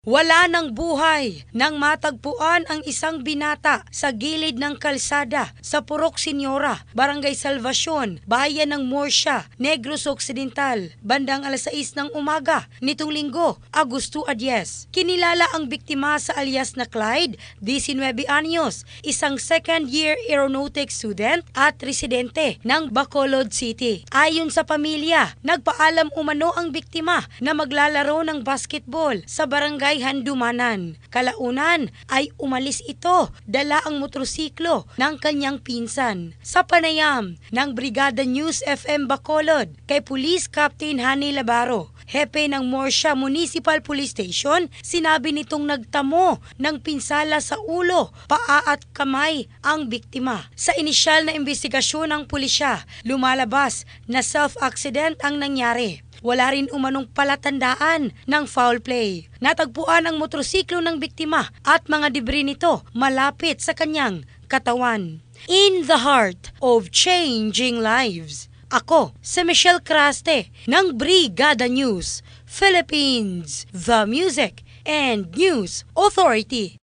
Wala ng buhay nang matagpuan ang isang binata sa gilid ng kalsada sa Purok Senyora, Barangay Salvacion, Bayan ng Murcia, Negros Occidental, bandang alas 6 ng umaga nitong Linggo, Agosto 10. Kinilala ang biktima sa alias na Clyde, 19 anyos, isang second-year aeronautics student at residente ng Bacolod City. Ayon sa pamilya, nagpaalam umano ang biktima na maglalaro ng basketball sa barangay Handumanan. Kalaunan ay umalis ito, dala ang motorsiklo ng kanyang pinsan. Sa panayam ng Brigada News FM Bacolod kay Police Captain Hani Labaro, hepe ng Murcia Municipal Police Station, sinabi nitong nagtamo ng pinsala sa ulo, paa at kamay ang biktima. Sa inisyal na investigasyon ng pulisya, lumalabas na self-accident ang nangyari. Wala rin umanong palatandaan ng foul play. Natagpuan ang motorsiklo ng biktima at mga debris nito malapit sa kanyang katawan. In the heart of changing lives, ako si Michelle Craste ng Brigada News Philippines, the Music and News Authority.